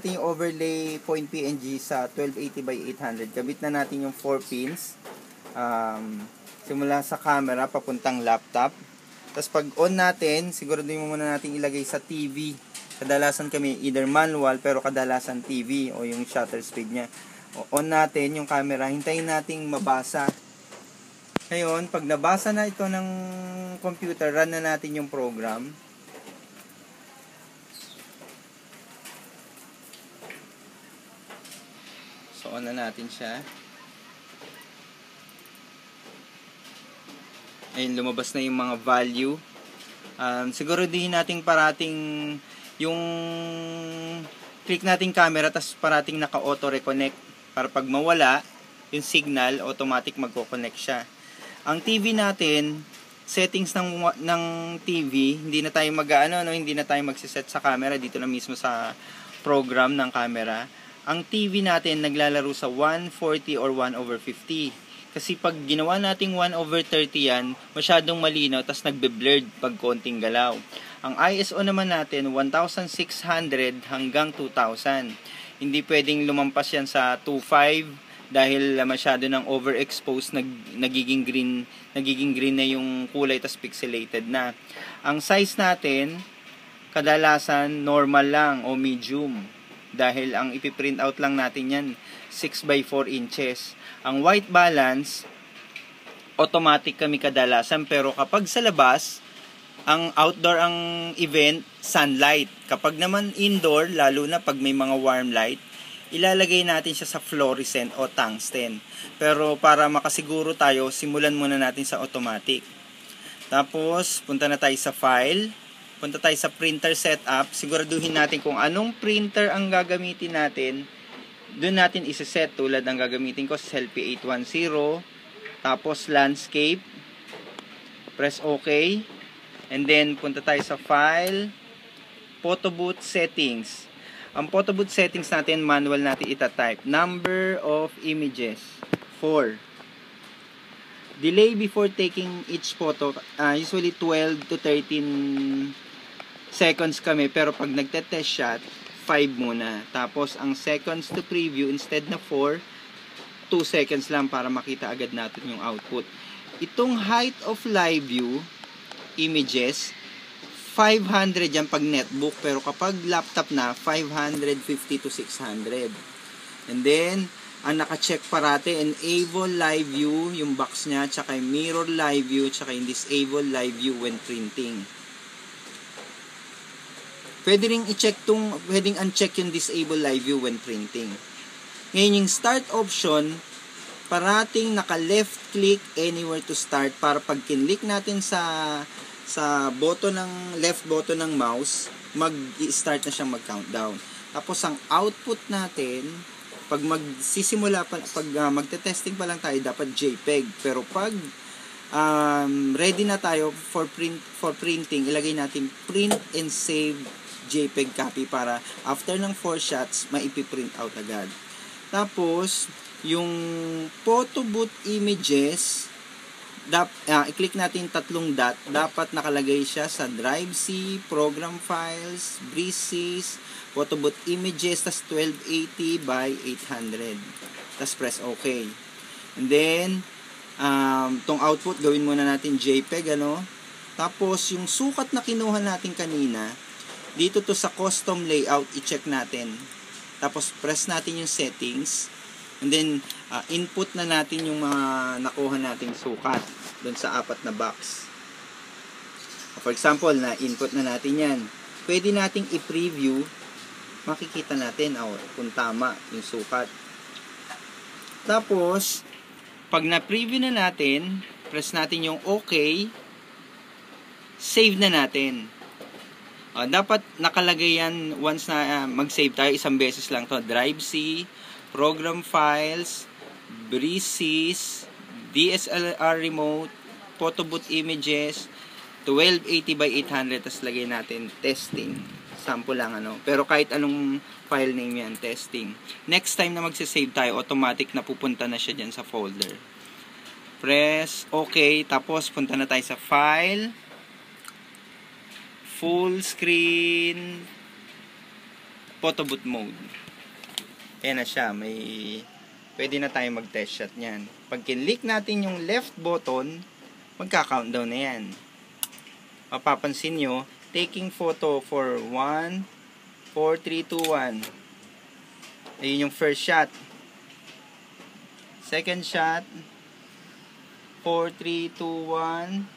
natin yung overlay point PNG sa 1280 by 800. Kabit na natin yung 4 pins. Simula sa camera papuntang laptop. Tapos pag on natin, siguraduhin mo muna natin ilagay sa TV. Kadalasan kami either manual pero kadalasan TV o yung shutter speed niya. On natin yung camera, hintayin nating mabasa. Ngayon, pag nabasa na ito ng computer, run na natin yung program. So on na natin siya. Ayun, lumabas na yung mga value. Siguro din nating parating yung click nating camera tas parating naka-auto reconnect para pag mawala yung signal, automatic magko-connect siya. Ang TV natin, settings ng TV, hindi na tayo hindi na tayo magsiset sa camera dito na mismo sa program ng camera. Ang TV natin naglalaro sa 140 or 1/50. Kasi pag ginawa nating 1/30 yan, masyadong malinaw, tas nagbe-blurred pag konting galaw. Ang ISO naman natin, 1600 hanggang 2000. Hindi pwedeng lumampas yan sa 25 dahil masyado ng overexposed, nagiging green na yung kulay, tas pixelated na. Ang size natin, kadalasan normal lang o medium. Dahil ang ipiprint out lang natin yan, 6x4 inches. Ang white balance, automatic kami kadalasan. Pero kapag sa labas, ang outdoor ang event, sunlight. Kapag naman indoor, lalo na pag may mga warm light, ilalagay natin siya sa fluorescent o tungsten. Pero para makasiguro tayo, simulan muna natin sa automatic. Tapos, punta na tayo sa file. Punta tayo sa printer setup. Siguraduhin natin kung anong printer ang gagamitin natin. Doon natin isa-set tulad ng gagamitin ko sa LP 810. Tapos landscape. Press OK. And then punta tayo sa file. Photo booth settings. Ang photo booth settings natin, manual natin itatype. Number of images, 4. Delay before taking each photo, usually 12 to 13 seconds kami. Pero pag nagte-test shot, 5 muna. Tapos, ang seconds to preview, instead na 4, 2 seconds lang para makita agad natin yung output. Itong height of live view images, 500 yan pag netbook. Pero kapag laptop na, 550 to 600. And then, ang naka-check parate, enable live view, yung box niya, tsaka yung mirror live view, tsaka yung disable live view when printing. Pwede rin pwedeng uncheck yung disable live view when printing. Ngayon yung start option, parating naka-left click anywhere to start para pag kinlik natin sa left button ng mouse, mag-start na siyang mag-countdown. Tapos ang output natin, pag magte-testing pa lang tayo, dapat JPEG. Pero pag ready na tayo for printing, ilagay natin print and save JPEG copy para after ng 4 shots, maipiprint out agad. Tapos, yung photo booth images, i-click natin 3 dot, dapat nakalagay siya sa Drive C, Program Files, Breezes, photo booth images, tas 1280 by 800. Tas press OK. And then, tong output, gawin muna natin JPEG, Tapos, yung sukat na kinuha natin kanina, dito to sa custom layout, i-check natin. Tapos, press natin yung settings. And then, input na natin yung mga nakuha nating sukat doon sa 4 na box. For example, na-input na natin yan. Pwede nating i-preview. Makikita natin kung tama yung sukat. Tapos, pag na-preview na natin, press natin yung OK. Save na natin. Dapat nakalagay yan once na mag-save tayo, isang beses lang to. Drive C, Program Files, Breezes, DSLR Remote, Photo Booth Images, 1280 by 800, tas lagay natin testing. Sample lang Pero kahit anong file name yan, testing. Next time na magsasave tayo, automatic na pupunta na siya dyan sa folder. Press OK, tapos punta na tayo sa File, Full Screen, photo booth mode. Ayan na siya, pwede na tayo mag-test shot niyan. Pag kinlik natin yung left button, magka-countdown na yan. Mapapansin nyo, taking photo for 1, 4, 3, 2, 1. Ayun yung first shot. Second shot, 4, 3, 2, 1.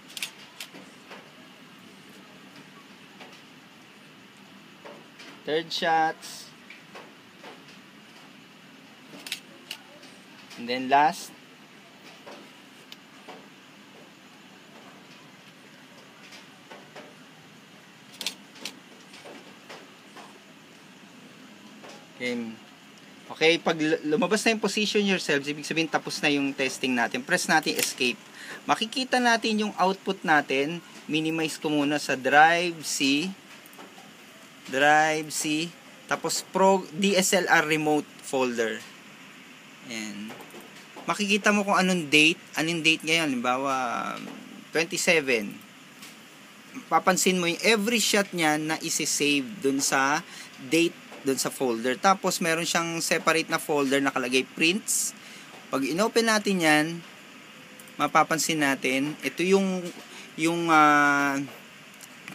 Third shots. And then last. Okay, pag lumabas na yung position yourselves, ibig sabihin tapos na yung testing natin. Press natin escape. Makikita natin yung output natin. Minimize ko muna sa Drive C. Tapos DSLR remote folder. Ayan. Makikita mo kung anong date ngayon. Halimbawa, 27. Papansin mo yung every shot niya na isi-save dun sa date, dun sa folder. Tapos, meron siyang separate na folder nakalagay prints. Pag inopen natin yan, mapapansin natin, ito yung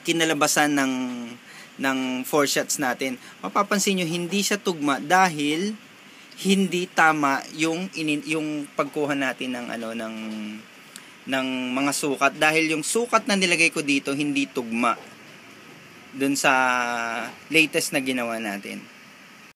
kinalabasan ng 4 shots natin. Mapapansin nyo, hindi siya tugma dahil hindi tama yung pagkuha natin ng mga sukat, dahil yung sukat na nilagay ko dito hindi tugma dun sa latest na ginawa natin.